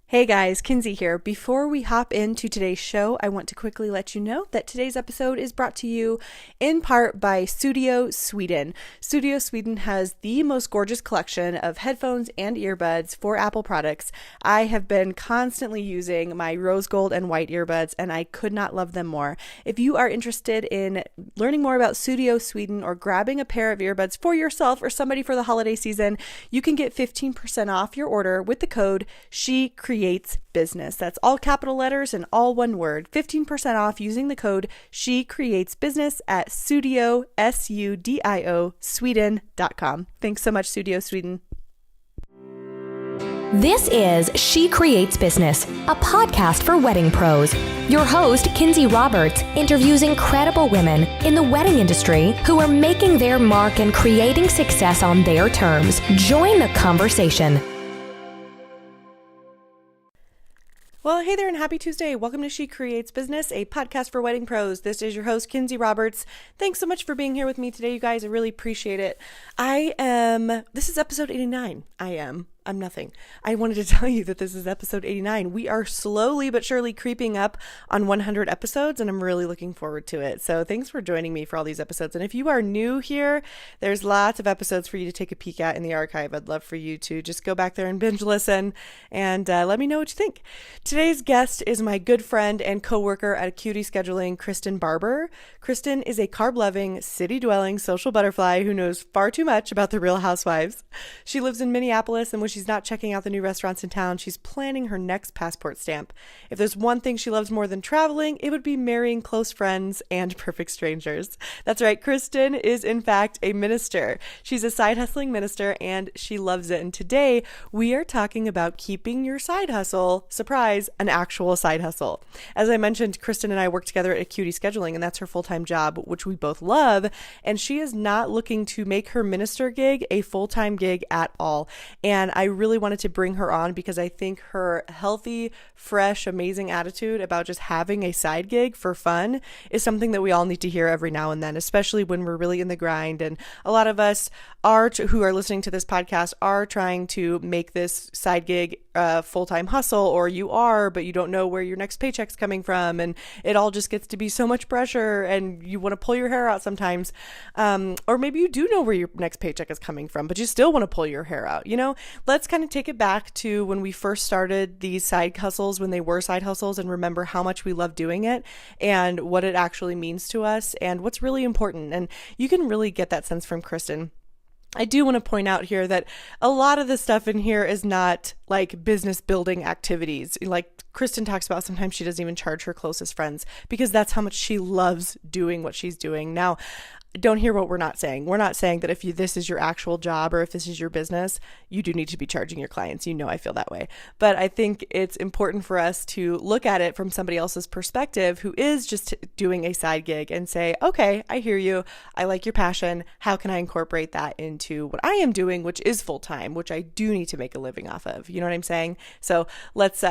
Hey guys, Kinsey here. Before we hop into today's show, I want to quickly let you know that today's episode is brought to you in part by Studio Sweden. Studio Sweden has the most gorgeous collection of headphones and earbuds for Apple products. I have been constantly using my rose gold and white earbuds, and I could not love them more. If you are interested in learning more about Studio Sweden or grabbing a pair of earbuds for yourself or somebody for the holiday season, you can get 15% off your order with the code SHECREATES business. That's all capital letters and all one word. 15% off using the code SHECREATESbusiness at Studio, SUDIO, Sweden.com. Thanks so much, Studio Sweden. This is She Creates Business, a podcast for wedding pros. Your host, Kinsey Roberts, interviews incredible women in the wedding industry who are making their mark and creating success on their terms. Join the conversation. Well, hey there and happy Tuesday. Welcome to She Creates Business, a podcast for wedding pros. This is your host, Kinsey Roberts. Thanks so much for being here with me today, you guys. I really appreciate it. This is episode 89. I'm nothing. I wanted to tell you that this is episode 89. We are slowly but surely creeping up on 100 episodes, and I'm really looking forward to it. So thanks for joining me for all these episodes. And if you are new here, there's lots of episodes for you to take a peek at in the archive. I'd love for you to just go back there and binge listen and let me know what you think. Today's guest is my good friend and coworker at Acuity Scheduling, Kristin Barber. Kristin is a carb-loving, city-dwelling social butterfly who knows far too much about the Real Housewives. She lives in Minneapolis, and when she's not checking out the new restaurants in town, she's planning her next passport stamp. If there's one thing she loves more than traveling, it would be marrying close friends and perfect strangers. That's right, Kristin is in fact a minister. She's a side hustling minister and she loves it. And today we are talking about keeping your side hustle, surprise, an actual side hustle. As I mentioned, Kristin and I work together at Acuity Scheduling, and that's her full-time job, which we both love. And she is not looking to make her minister gig a full-time gig at all. And I really wanted to bring her on because I think her healthy, fresh, amazing attitude about just having a side gig for fun is something that we all need to hear every now and then, especially when we're really in the grind. And a lot of us who are listening to this podcast are trying to make this side gig a full-time hustle, or you are, but you don't know where your next paycheck's coming from. And it all just gets to be so much pressure and you want to pull your hair out sometimes. Or maybe you do know where your next paycheck is coming from, but you still want to pull your hair out. Let's kind of take it back to when we first started these side hustles, when they were side hustles, and remember how much we love doing it and what it actually means to us and what's really important. And you can really get that sense from Kristin. I do want to point out here that a lot of the stuff in here is not like business building activities. Like Kristin talks about, sometimes she doesn't even charge her closest friends because that's how much she loves doing what she's doing. Now, don't hear what we're not saying. We're not saying that if this is your actual job or if this is your business, you do need to be charging your clients. I feel that way. But I think it's important for us to look at it from somebody else's perspective who is just doing a side gig and say, okay, I hear you. I like your passion. How can I incorporate that into what I am doing, which is full time, which I do need to make a living off of? You know what I'm saying? So let's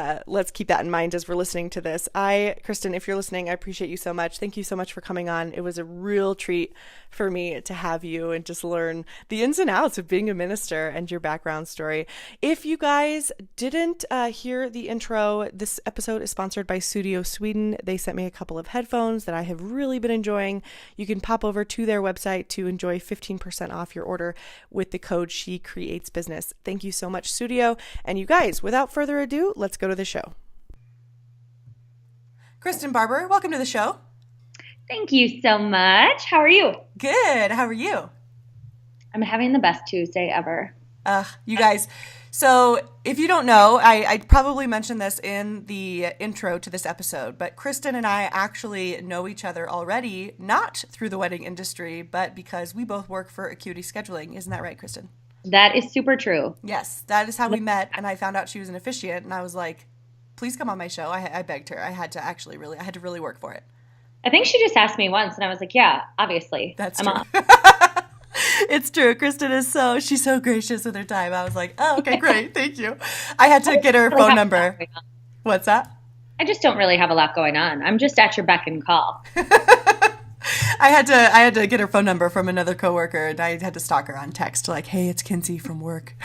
keep that in mind as we're listening to this. Kristin, if you're listening, I appreciate you so much. Thank you so much for coming on. It was a real treat for me to have you and just learn the ins and outs of being a minister and your background story. If you guys didn't hear the intro, this episode is sponsored by Studio Sweden. They sent me a couple of headphones that I have really been enjoying. You can pop over to their website to enjoy 15% off your order with the code SHECREATESbusiness. Thank you so much, Studio. And you guys, without further ado, let's go to the show. Kristin Barber, welcome to the show. Thank you so much. How are you? Good. How are you? I'm having the best Tuesday ever. You guys. So if you don't know, I probably mentioned this in the intro to this episode, but Kristin and I actually know each other already, not through the wedding industry, but because we both work for Acuity Scheduling. Isn't that right, Kristin? That is super true. Yes, that is how we met. And I found out she was an officiant and I was like, please come on my show. I begged her. I had to really work for it. I think she just asked me once, and I was like, yeah, obviously. That's I'm true. on. It's true. Kristin she's so gracious with her time. I was like, oh, okay, great. Thank you. I had to get her phone number. What's that? I just don't really have a lot going on. I'm just at your beck and call. I had to get her phone number from another coworker, and I had to stalk her on text, like, hey, it's Kinsey from work.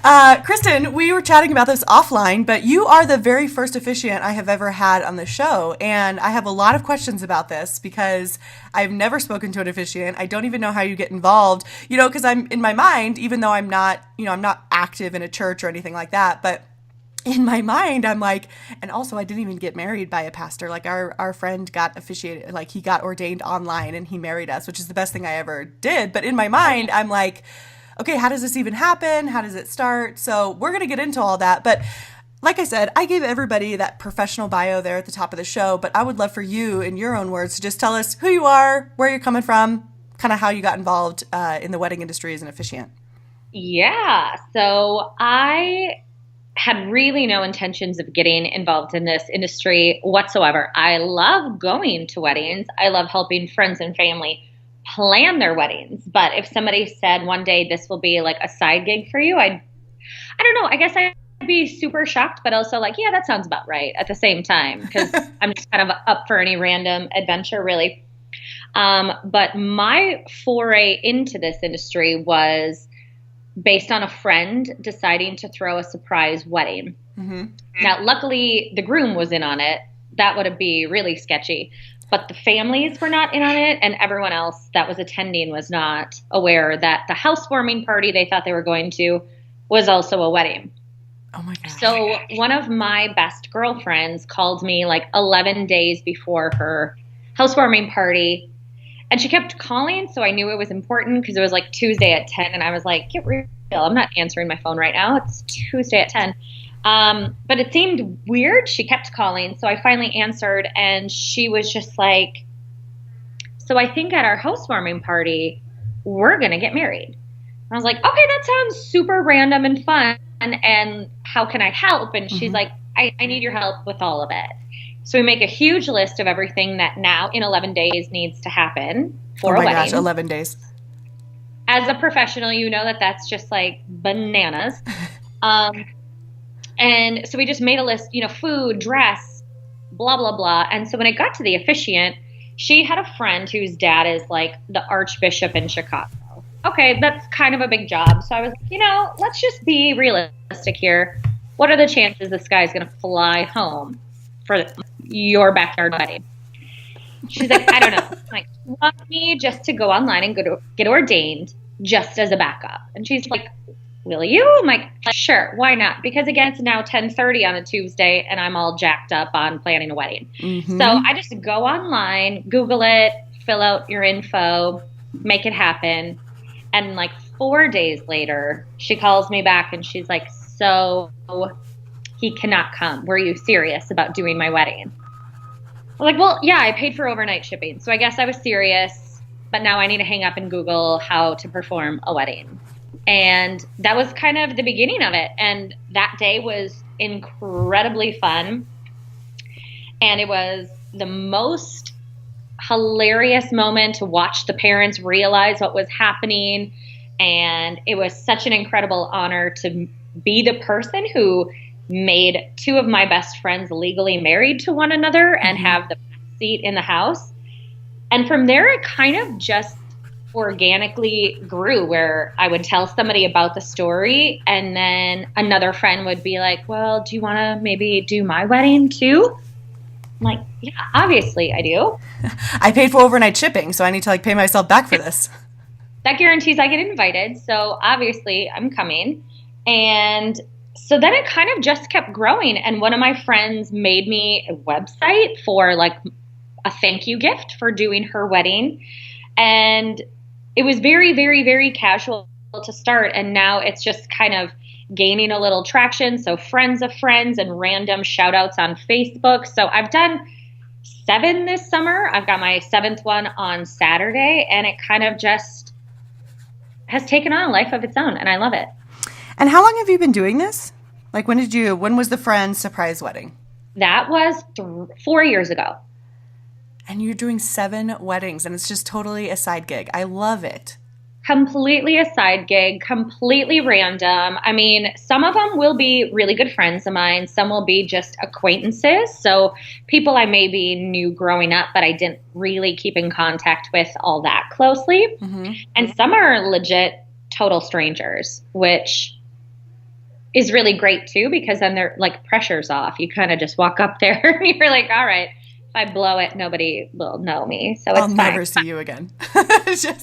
Kristin, we were chatting about this offline, but you are the very first officiant I have ever had on the show. And I have a lot of questions about this because I've never spoken to an officiant. I don't even know how you get involved, because I'm in my mind, even though I'm not active in a church or anything like that, but in my mind, I'm like, and also I didn't even get married by a pastor. Like our friend got officiated, like he got ordained online and he married us, which is the best thing I ever did. But in my mind, I'm like, okay, how does this even happen? How does it start? So we're going to get into all that. But like I said, I gave everybody that professional bio there at the top of the show, but I would love for you, in your own words, to just tell us who you are, where you're coming from, kind of how you got involved in the wedding industry as an officiant. Yeah. So I had really no intentions of getting involved in this industry whatsoever. I love going to weddings. I love helping friends and family plan their weddings. But if somebody said one day this will be like a side gig for you, I don't know. I guess I'd be super shocked, but also like, yeah, that sounds about right at the same time, because I'm just kind of up for any random adventure, really. But my foray into this industry was based on a friend deciding to throw a surprise wedding. Mm-hmm. Now, luckily, the groom was in on it. That would be really sketchy. But the families were not in on it, and everyone else that was attending was not aware that the housewarming party they thought they were going to was also a wedding. Oh my gosh. So one of my best girlfriends called me like 11 days before her housewarming party, and she kept calling, so I knew it was important because it was like Tuesday at 10, and I was like, get real. I'm not answering my phone right now. It's Tuesday at 10. But it seemed weird. She kept calling. So I finally answered, and she was just like, so I think at our housewarming party, we're going to get married. And I was like, okay, that sounds super random and fun. And how can I help? And she's like, I need your help with all of it. So we make a huge list of everything that now in 11 days needs to happen for a wedding. Oh my gosh, 11 days. As a professional, you know that that's just like bananas. And so we just made a list, food, dress, blah, blah, blah. And so when it got to the officiant, she had a friend whose dad is like the Archbishop in Chicago. Okay, that's kind of a big job. So I was like, let's just be realistic here. What are the chances this guy's going to fly home for your backyard wedding? She's like, I don't know. I'm like, you want me just to go online and get ordained just as a backup? And she's like, will you? I'm like, sure, why not? Because again, it's now 10:30 on a Tuesday and I'm all jacked up on planning a wedding. Mm-hmm. So I just go online, Google it, fill out your info, make it happen. And like 4 days later, she calls me back and she's like, so he cannot come. Were you serious about doing my wedding? I'm like, well, yeah, I paid for overnight shipping. So I guess I was serious, but now I need to hang up and Google how to perform a wedding. And that was kind of the beginning of it. And that day was incredibly fun. And it was the most hilarious moment to watch the parents realize what was happening. And it was such an incredible honor to be the person who made two of my best friends legally married to one another and have the seat in the house. And from there, it kind of just organically grew, where I would tell somebody about the story and then another friend would be like, well, do you want to maybe do my wedding too? I'm like, yeah, obviously I do. I paid for overnight shipping, so I need to pay myself back for this. That guarantees I get invited, so obviously I'm coming. And so then it kind of just kept growing, and one of my friends made me a website for a thank you gift for doing her wedding. And it was very, very, very casual to start. And now it's just kind of gaining a little traction. So friends of friends and random shout outs on Facebook. So I've done 7 this summer. I've got my 7th one on Saturday, and it kind of just has taken on a life of its own. And I love it. And how long have you been doing this? When was the friend's surprise wedding? That was 4 years ago. And you're doing 7 weddings, and it's just totally a side gig. I love it. Completely a side gig, completely random. I mean, some of them will be really good friends of mine. Some will be just acquaintances. So people I maybe knew growing up, but I didn't really keep in contact with all that closely. Mm-hmm. And some are legit total strangers, which is really great too, because then they're like pressure's off. You kind of just walk up there and you're like, all right, if I blow it, nobody will know me. So it's I'll fine. never see you again.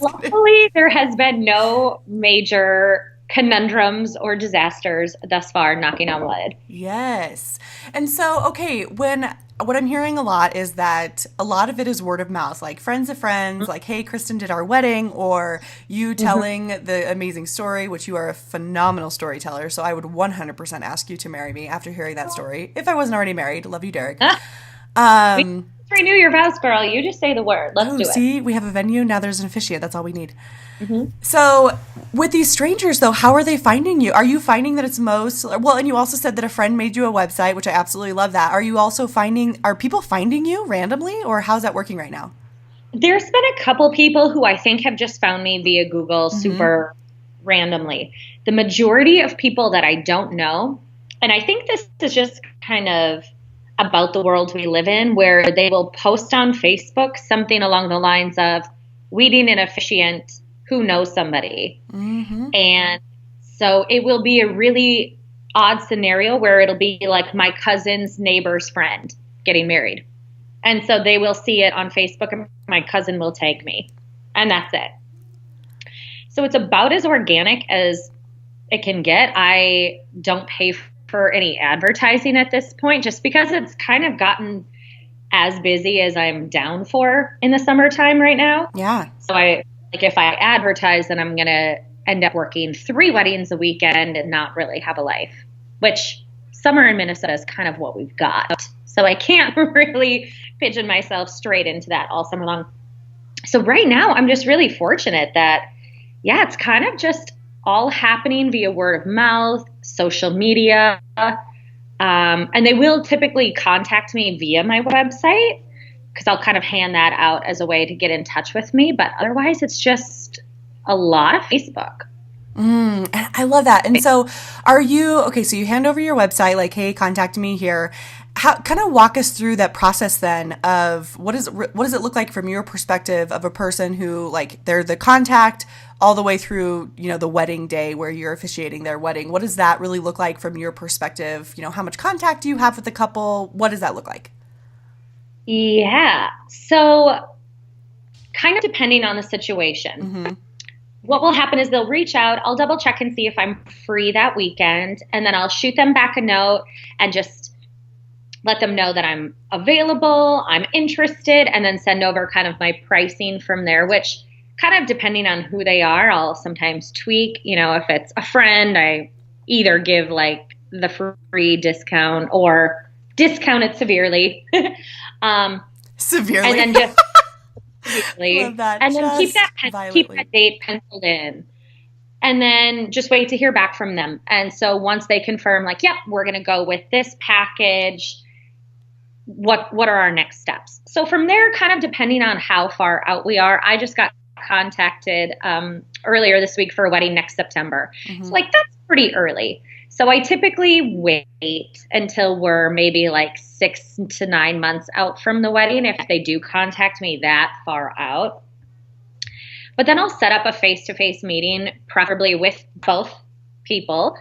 Luckily, there has been no major conundrums or disasters thus far, knocking on wood. Yes. And so, okay, what I'm hearing a lot is that a lot of it is word of mouth, like friends of friends, like, hey, Kristin did our wedding, or you telling the amazing story, which you are a phenomenal storyteller. So I would 100% ask you to marry me after hearing that story. If I wasn't already married. Love you, Derek. Renew your vows, girl. You just say the word. Let's do it. See, we have a venue. Now there's an officiant. That's all we need. So with these strangers, though, how are they finding you? Are you finding that it's well, and you also said that a friend made you a website, which I absolutely love that. Are people finding you randomly, or how's that working right now? There's been a couple people who I think have just found me via Google super randomly. The majority of people that I don't know, and I think this is just kind of about the world we live in, where they will post on Facebook something along the lines of, we need an officiant who knows somebody. And so it will be a really odd scenario where it'll be like my cousin's neighbor's friend getting married. And so they will see it on Facebook and my cousin will tag me. And that's it. So it's about as organic as it can get. I don't pay for any advertising at this point, just because it's kind of gotten as busy as I'm down for in the summertime right now. Yeah. So if I advertise, then I'm going to end up working 3 weddings a weekend and not really have a life, which summer in Minnesota is kind of what we've got. So I can't really pigeon myself straight into that all summer long. So right now I'm just really fortunate that, it's kind of just all happening via word of mouth, social media. And they will typically contact me via my website, because I'll kind of hand that out as a way to get in touch with me. But otherwise, it's just a lot of Facebook. I love that. And so so you hand over your website, like, hey, contact me here. Kind of walk us through that process then of what does it look like from your perspective of a person who, like, they're the contact all the way through, the wedding day where you're officiating their wedding. What does that really look like from your perspective? How much contact do you have with the couple? What does that look like? Yeah. So kind of depending on the situation, what will happen is they'll reach out. I'll double check and see if I'm free that weekend. And then I'll shoot them back a note and just let them know that I'm available, I'm interested, and then send over kind of my pricing from there, which kind of depending on who they are, I'll sometimes tweak. If it's a friend, I either give like the free discount or discount it severely. Severely. And then just love that. And then keep that date penciled in. And then just wait to hear back from them. And so once they confirm, like, yep, we're going to go with this package, what are our next steps? So from there, kind of depending on how far out we are, I just got contacted earlier this week for a wedding next September. So like, that's pretty early. So I typically wait until we're maybe like 6 to 9 months out from the wedding if they do contact me that far out. But then I'll set up a face-to-face meeting, preferably with both people,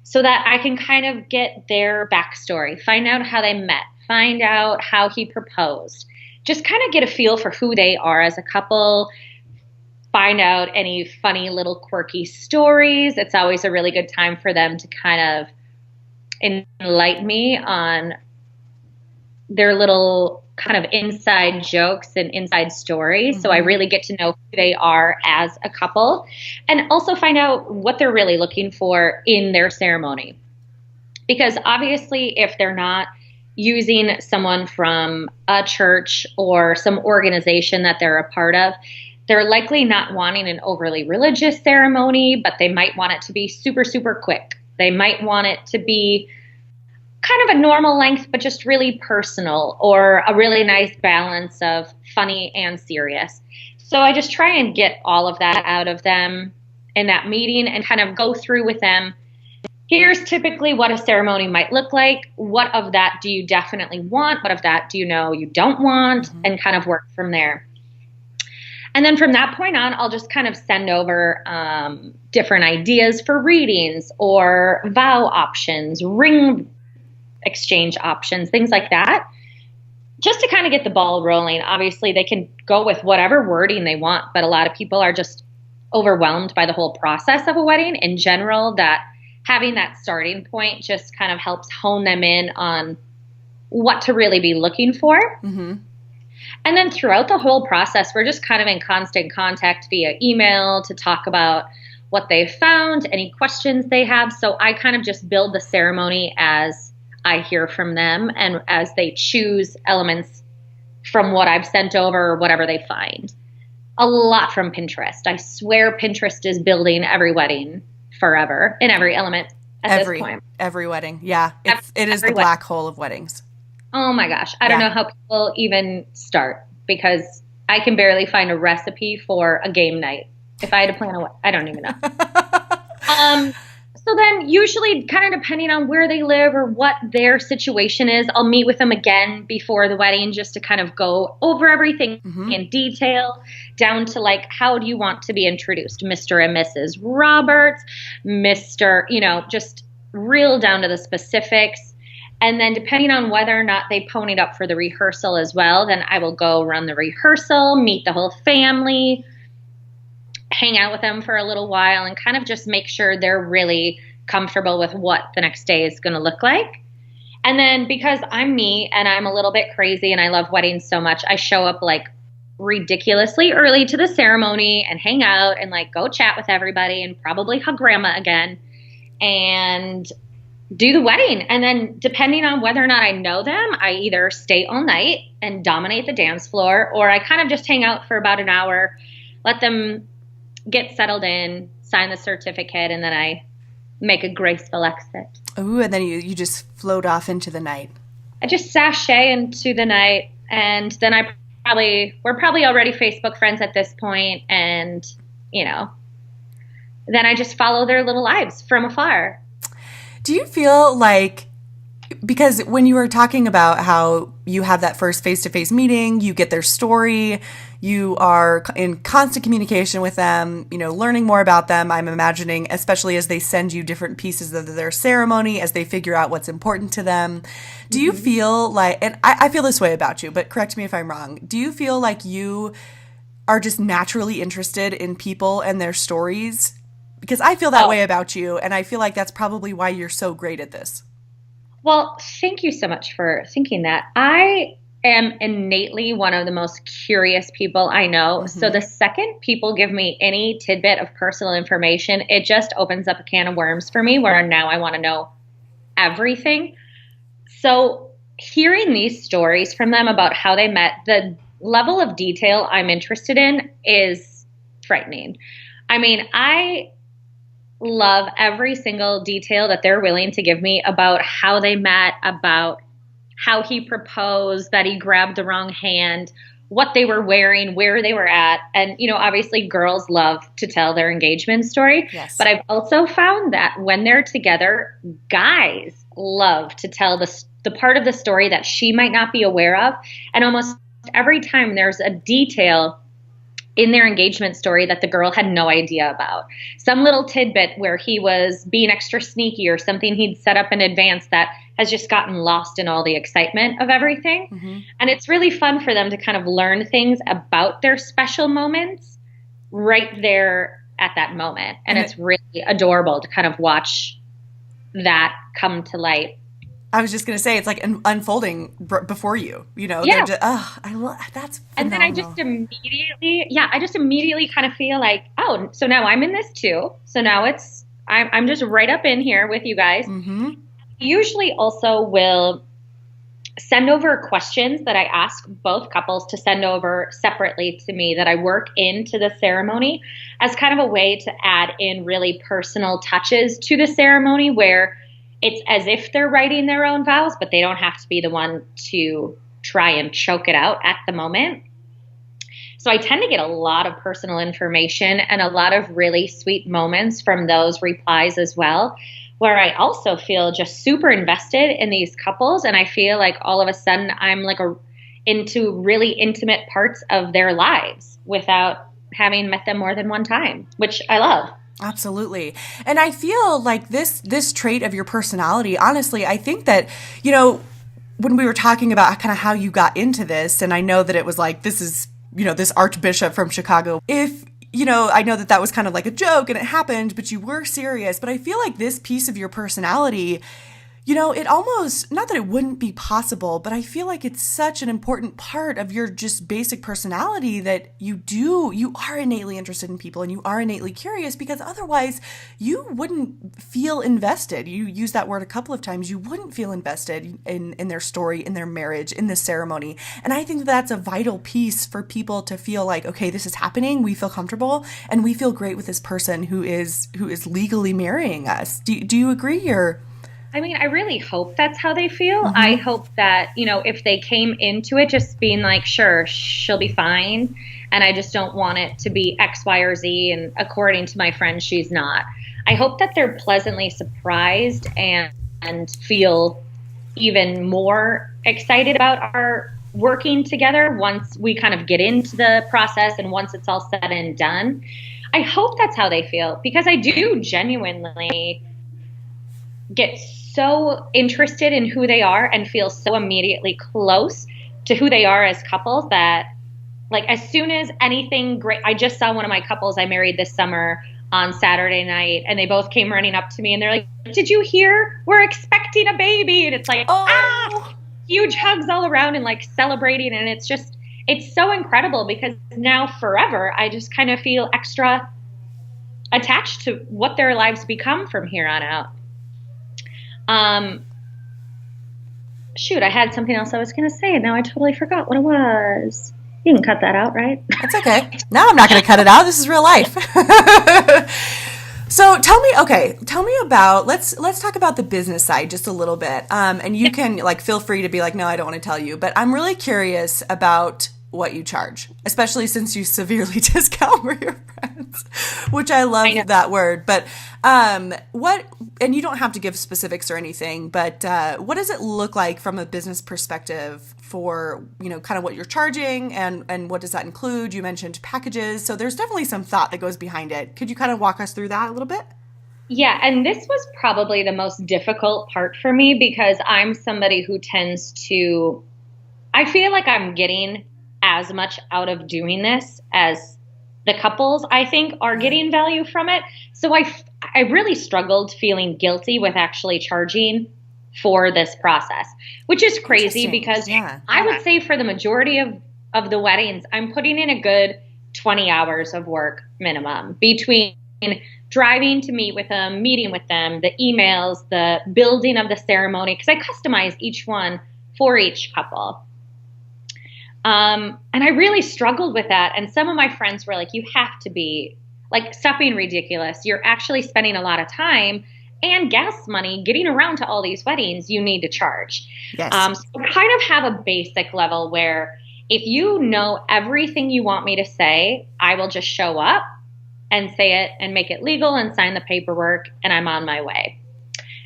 so that I can kind of get their backstory, find out how they met, find out how he proposed, just kind of get a feel for who they are as a couple, find out any funny little quirky stories. It's always a really good time for them to kind of enlighten me on their little kind of inside jokes and inside stories. So I really get to know who they are as a couple, and also find out what they're really looking for in their ceremony. Because obviously, if they're not using someone from a church or some organization that they're a part of, they're likely not wanting an overly religious ceremony, but they might want it to be super, super quick. They might want it to be kind of a normal length, but just really personal, or a really nice balance of funny and serious. So I just try and get all of that out of them in that meeting and kind of go through with them. Here's typically what a ceremony might look like. What of that do you definitely want? What of that do you know you don't want? And kind of work from there. And then from that point on, I'll just kind of send over different ideas for readings or vow options, ring exchange options, things like that, just to kind of get the ball rolling. Obviously, they can go with whatever wording they want, but a lot of people are just overwhelmed by the whole process of a wedding in general, that having that starting point just kind of helps hone them in on what to really be looking for. Mm-hmm. And then throughout the whole process, we're just kind of in constant contact via email to talk about what they've found, any questions they have. So I kind of just build the ceremony as I hear from them and as they choose elements from what I've sent over or whatever they find. A lot from Pinterest. I swear Pinterest is building every wedding forever in every element at this point. Every wedding. Yeah. It is the black hole of weddings. Oh my gosh. I don't know how people even start, because I can barely find a recipe for a game night. If I had to plan a wedding, I don't even know. So then usually kind of depending on where they live or what their situation is, I'll meet with them again before the wedding just to kind of go over everything in detail, down to like, how do you want to be introduced? Mr. and Mrs. Roberts, just real down to the specifics. And then depending on whether or not they ponied up for the rehearsal as well, then I will go run the rehearsal, meet the whole family, hang out with them for a little while, and kind of just make sure they're really comfortable with what the next day is going to look like. And then because I'm me and I'm a little bit crazy and I love weddings so much, I show up like ridiculously early to the ceremony and hang out and like go chat with everybody and probably hug grandma again and do the wedding. And then depending on whether or not I know them, I either stay all night and dominate the dance floor, or I kind of just hang out for about an hour, let them get settled in, sign the certificate, and then I make a graceful exit. Ooh, and then you just float off into the night. I just sashay into the night, and then we're probably already Facebook friends at this point, and, then I just follow their little lives from afar. Do you feel like, because when you were talking about how you have that first face-to-face meeting, you get their story, you are in constant communication with them, learning more about them, I'm imagining, especially as they send you different pieces of their ceremony, as they figure out what's important to them. Do you feel like, and I feel this way about you, but correct me if I'm wrong, do you feel like you are just naturally interested in people and their stories? Because I feel that way about you, and I feel like that's probably why you're so great at this. Well, thank you so much for thinking that. I am innately one of the most curious people I know. Mm-hmm. So the second people give me any tidbit of personal information, it just opens up a can of worms for me, where now I want to know everything. So hearing these stories from them about how they met, the level of detail I'm interested in is frightening. I mean, I love every single detail that they're willing to give me about how they met, about how he proposed, that he grabbed the wrong hand, what they were wearing, where they were at. And, obviously girls love to tell their engagement story. Yes. But I've also found that when they're together, guys love to tell the part of the story that she might not be aware of. And almost every time there's a detail in their engagement story that the girl had no idea about. Some little tidbit where he was being extra sneaky, or something he'd set up in advance that has just gotten lost in all the excitement of everything. Mm-hmm. And it's really fun for them to kind of learn things about their special moments right there at that moment. And it's really adorable to kind of watch that come to light. I was just going to say, it's like unfolding before you, Yeah. That's phenomenal. And then I just immediately kind of feel like, oh, so now I'm in this too. So now I'm just right up in here with you guys. Mm-hmm. Usually also will send over questions that I ask both couples to send over separately to me, that I work into the ceremony as kind of a way to add in really personal touches to the ceremony, where it's as if they're writing their own vows, but they don't have to be the one to try and choke it out at the moment. So I tend to get a lot of personal information and a lot of really sweet moments from those replies as well, where I also feel just super invested in these couples. And I feel like all of a sudden I'm like into really intimate parts of their lives without having met them more than one time, which I love. Absolutely. And I feel like this trait of your personality, honestly, I think that, you know, when we were talking about kind of how you got into this, and I know that it was like, this is, you know, this archbishop from Chicago. If, you know, I know that that was kind of like a joke and it happened, but you were serious. But I feel like this piece of your personality, you know, it almost, not that it wouldn't be possible, but I feel like it's such an important part of your just basic personality that you are innately interested in people and you are innately curious, because otherwise you wouldn't feel invested. You use that word a couple of times. You wouldn't feel invested in their story, in their marriage, in this ceremony. And I think that's a vital piece for people to feel like, okay, this is happening. We feel comfortable and we feel great with this person who is legally marrying us. Do you agree, or? I mean, I really hope that's how they feel. Mm-hmm. I hope that, you know, if they came into it just being like, sure, she'll be fine, and I just don't want it to be X, Y, or Z, and according to my friend, she's not. I hope that they're pleasantly surprised and feel even more excited about our working together once we kind of get into the process and once it's all said and done. I hope that's how they feel, because I do genuinely get so interested in who they are and feel so immediately close to who they are as couples that, like, as soon as anything great, I just saw one of my couples I married this summer on Saturday night, and they both came running up to me and they're like, did you hear? We're expecting a baby. And it's like, huge hugs all around and like celebrating. And it's just, it's so incredible, because now forever, I just kind of feel extra attached to what their lives become from here on out. Shoot, I had something else I was going to say, and now I totally forgot what it was. You can cut that out, right? That's okay. No, I'm not going to cut it out. This is real life. So tell me about, let's talk about the business side just a little bit. And you can like, feel free to be like, no, I don't want to tell you, but I'm really curious about what you charge, especially since you severely discount for your friends, which I love that word. But and you don't have to give specifics or anything, but what does it look like from a business perspective for, you know, kind of what you're charging, and what does that include? You mentioned packages, so there's definitely some thought that goes behind it. Could you kind of walk us through that a little bit? Yeah, and this was probably the most difficult part for me, because I'm somebody who tends to, I feel like I'm getting as much out of doing this as the couples, I think, are getting value from it. So I really struggled feeling guilty with actually charging for this process, which is crazy, because I would say for the majority of the weddings, I'm putting in a good 20 hours of work minimum between driving to meet with them, meeting with them, the emails, the building of the ceremony, because I customize each one for each couple. And I really struggled with that. And some of my friends were like, you have to be like, stop being ridiculous. You're actually spending a lot of time and gas money getting around to all these weddings. You need to charge. Yes. So I kind of have a basic level where if you know everything you want me to say, I will just show up and say it and make it legal and sign the paperwork, and I'm on my way.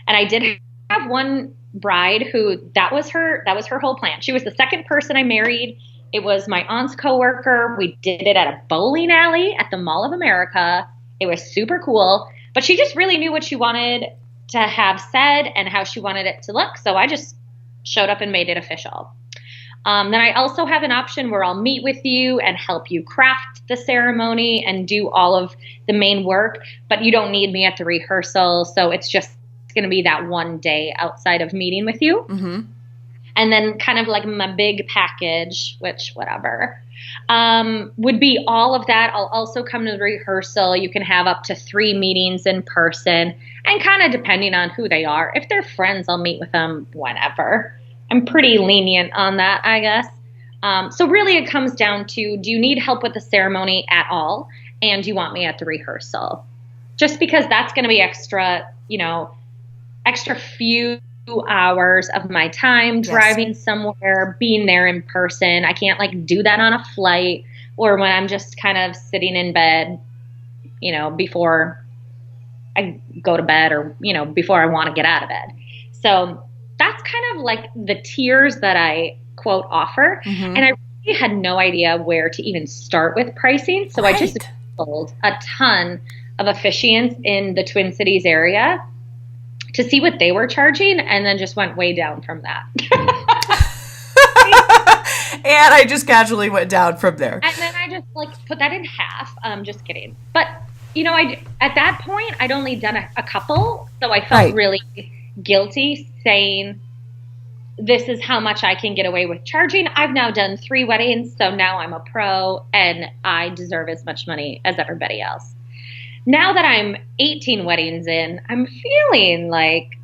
And I did have one bride who that was her whole plan. She was the second person I married. It was my aunt's coworker. We did it at a bowling alley at the Mall of America. It was super cool, but she just really knew what she wanted to have said and how she wanted it to look. So I just showed up and made it official. Then I also have an option where I'll meet with you and help you craft the ceremony and do all of the main work, but you don't need me at the rehearsal. So it's just going to be that one day outside of meeting with you. Mm-hmm. And then kind of like my big package, which whatever, would be all of that. I'll also come to the rehearsal. You can have up to 3 meetings in person, and kind of depending on who they are. If they're friends, I'll meet with them whenever. I'm pretty lenient on that, I guess. So really it comes down to, do you need help with the ceremony at all? And do you want me at the rehearsal? Just because that's going to be extra few hours of my time driving somewhere, being there in person. I can't like do that on a flight or when I'm just kind of sitting in bed, before I go to bed or, before I want to get out of bed. So that's kind of like the tiers that I quote offer. And I really had no idea where to even start with pricing. So I just Googled a ton of officiants in the Twin Cities area to see what they were charging, and then just went way down from that. And I just casually went down from there. And then I just put that in half. Just kidding. But, at that point, I'd only done a couple. So I felt really guilty saying, this is how much I can get away with charging. I've now done 3 weddings. So now I'm a pro and I deserve as much money as everybody else. Now that I'm 18 weddings in, I'm feeling like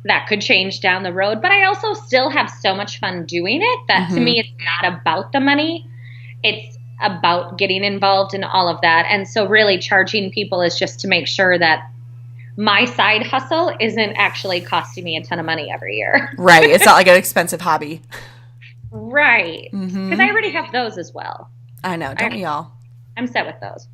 that could change down the road. But I also still have so much fun doing it that to me, it's not about the money. It's about getting involved in all of that. And so really charging people is just to make sure that my side hustle isn't actually costing me a ton of money every year. Right. It's not like an expensive hobby. Right. Because I already have those as well. I know. Don't we all? I'm set with those.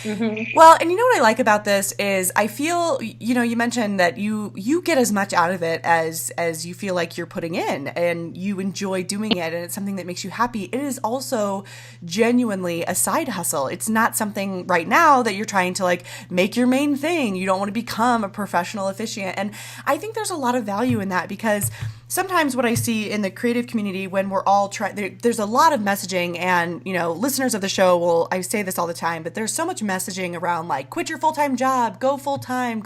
Well, and you know what I like about this is I feel, you mentioned that you get as much out of it as you feel like you're putting in, and you enjoy doing it, and it's something that makes you happy. It is also genuinely a side hustle. It's not something right now that you're trying to make your main thing. You don't want to become a professional officiant. And I think there's a lot of value in that, because sometimes what I see in the creative community when we're all there's a lot of messaging, and, listeners of the show I say this all the time, but there's so much messaging around quit your full-time job, go full-time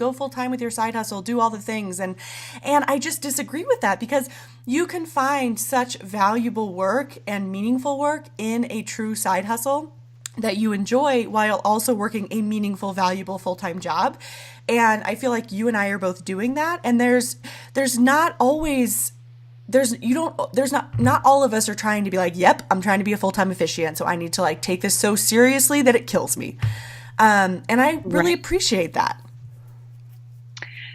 with your side hustle, do all the things. And I just disagree with that, because you can find such valuable work and meaningful work in a true side hustle that you enjoy while also working a meaningful, valuable full-time job. And I feel like you and I are both doing that. And there's not always, not all of us are trying to be yep, I'm trying to be a full-time officiant, so I need to take this so seriously that it kills me. And I really appreciate that.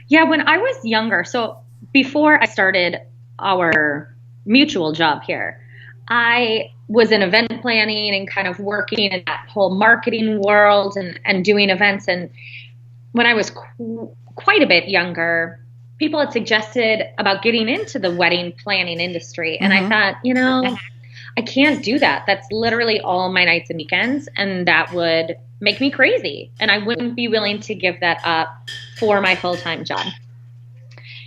Yeah, when I was younger, so before I started our mutual job here, I was in event planning and kind of working in that whole marketing world and doing events. And when I was quite a bit younger, people had suggested about getting into the wedding planning industry. And I thought, I can't do that. That's literally all my nights and weekends. And that would make me crazy. And I wouldn't be willing to give that up for my full-time job.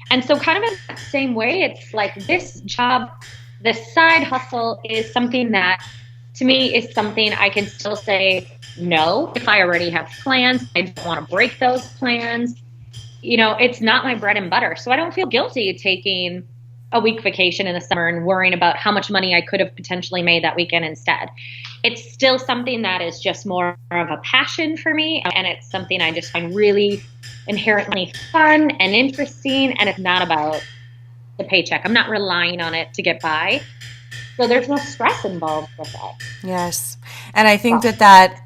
And so kind of in that same way, it's this job, this side hustle is something that to me is something I can still say no if I already have plans. I don't want to break those plans. It's not my bread and butter. So I don't feel guilty taking a week vacation in the summer and worrying about how much money I could have potentially made that weekend instead. It's still something that is just more of a passion for me. And it's something I just find really inherently fun and interesting. And it's not about the paycheck. I'm not relying on it to get by. So there's no stress involved with it. Yes. And I think that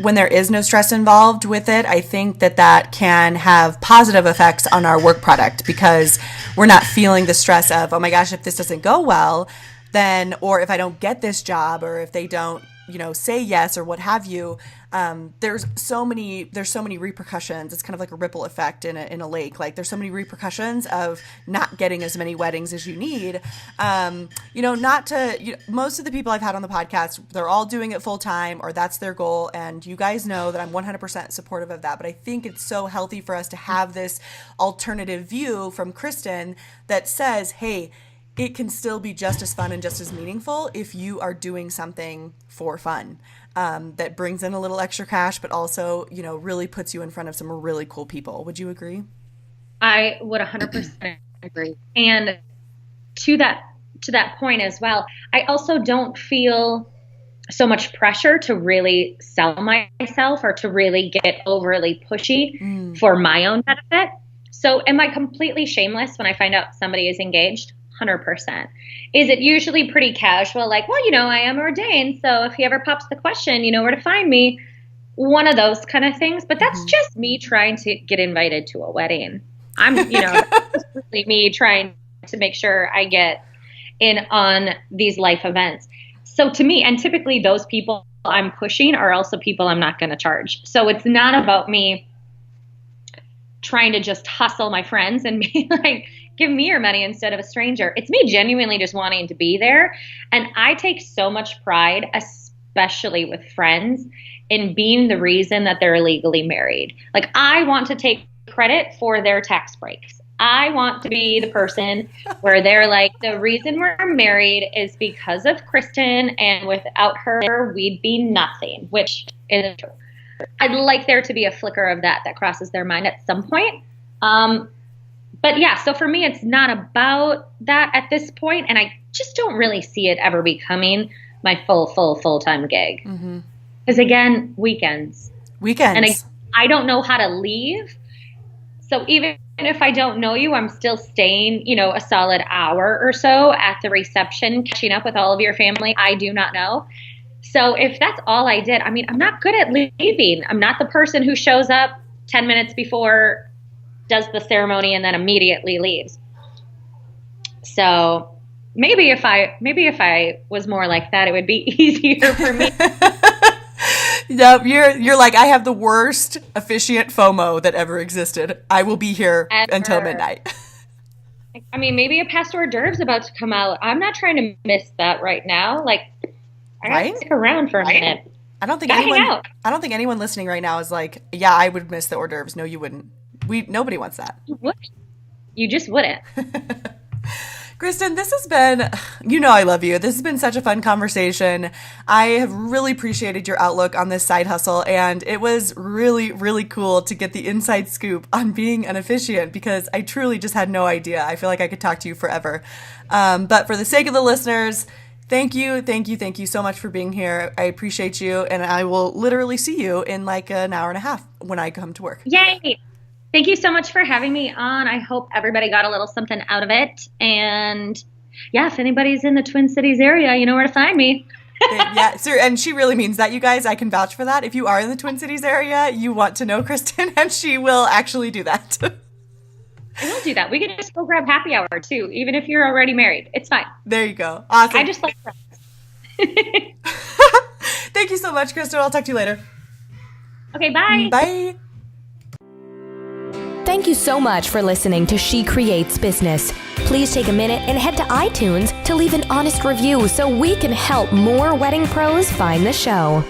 when there is no stress involved with it, I think that can have positive effects on our work product, because we're not feeling the stress of, oh my gosh, if this doesn't go well, then, or if I don't get this job, or if they don't, say yes or what have you. There's so many repercussions. It's kind of like a ripple effect in a lake. There's so many repercussions of not getting as many weddings as you need. Most of the people I've had on the podcast, they're all doing it full time, or that's their goal. And you guys know that I'm 100% supportive of that. But I think it's so healthy for us to have this alternative view from Kristin that says, hey, it can still be just as fun and just as meaningful if you are doing something for fun, that brings in a little extra cash, but also, really puts you in front of some really cool people. Would you agree? I would 100% agree. And to that point as well, I also don't feel so much pressure to really sell myself or to really get overly pushy for my own benefit. So am I completely shameless when I find out somebody is engaged? 100%. Is it usually pretty casual? I am ordained, so if he ever pops the question, you know where to find me. One of those kind of things. But that's just me trying to get invited to a wedding. I'm, that's really me trying to make sure I get in on these life events. So to me, and typically those people I'm pushing are also people I'm not going to charge. So it's not about me trying to just hustle my friends and be give me your money instead of a stranger. It's me genuinely just wanting to be there. And I take so much pride, especially with friends, in being the reason that they're legally married. Like, I want to take credit for their tax breaks. I want to be the person where they're like, the reason we're married is because of Kristin, and without her, we'd be nothing, which isn't true. I'd like there to be a flicker of that crosses their mind at some point. But yeah, so for me, it's not about that at this point, and I just don't really see it ever becoming my full-time gig. Because again, weekends. And I don't know how to leave. So even if I don't know you, I'm still staying, a solid hour or so at the reception, catching up with all of your family I do not know. So if that's all I did, I mean, I'm not good at leaving. I'm not the person who shows up 10 minutes before, does the ceremony, and then immediately leaves. So maybe if I was more like that, it would be easier for me. Yep, you're like, I have the worst officiant FOMO that ever existed. I will be here until midnight. I mean, maybe a past hors d'oeuvres about to come out. I'm not trying to miss that right now. Like, I gotta stick around for a minute. I don't think anyone listening right now is like, yeah, I would miss the hors d'oeuvres. No, you wouldn't. Nobody wants that. You would. You just wouldn't. Kristin, this has been, I love you. This has been such a fun conversation. I have really appreciated your outlook on this side hustle, and it was really, really cool to get the inside scoop on being an officiant, because I truly just had no idea. I feel like I could talk to you forever. But for the sake of the listeners, thank you so much for being here. I appreciate you, and I will literally see you in like an hour and a half when I come to work. Yay! Thank you so much for having me on. I hope everybody got a little something out of it. And yeah, if anybody's in the Twin Cities area, you know where to find me. Yeah, sir, and she really means that, you guys. I can vouch for that. If you are in the Twin Cities area, you want to know Kristin, and she will actually do that. I will do that. We can just go grab happy hour too, even if you're already married. It's fine. There you go. Awesome. I just like friends. Thank you so much, Kristin. I'll talk to you later. Okay, bye. Bye. Thank you so much for listening to She Creates Business. Please take a minute and head to iTunes to leave an honest review so we can help more wedding pros find the show.